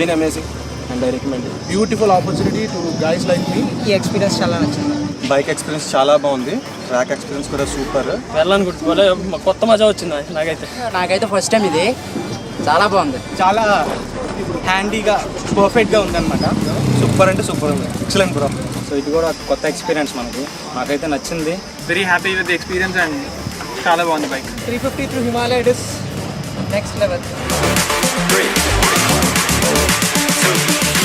been amazing and I recommend it. Beautiful opportunity to guys like me. ఈ experience చాలా నచ్చింది. Bike experience చాలా బాగుంది, ట్రాక్ ఎక్స్పీరియన్స్ కూడా సూపర్. వెళ్ళాలనుకుంటున్నా, కొత్త మజా వచ్చింది నాకైతే ఫస్ట్ టైం ఇది చాలా బాగుంది. చాలా హ్యాండీగా పర్ఫెక్ట్గా ఉందన్నమాట. సూపర్ అంటే సూపర్ ఉంది, ఎక్సలెంట్ బ్రో. సో ఇది కూడా కొత్త ఎక్స్పీరియన్స్ మనకి, నాకైతే నచ్చింది. Very happy with the experience and చాలా బాగుంది bike. 350 through Himalaya, it is next level. 3, 2,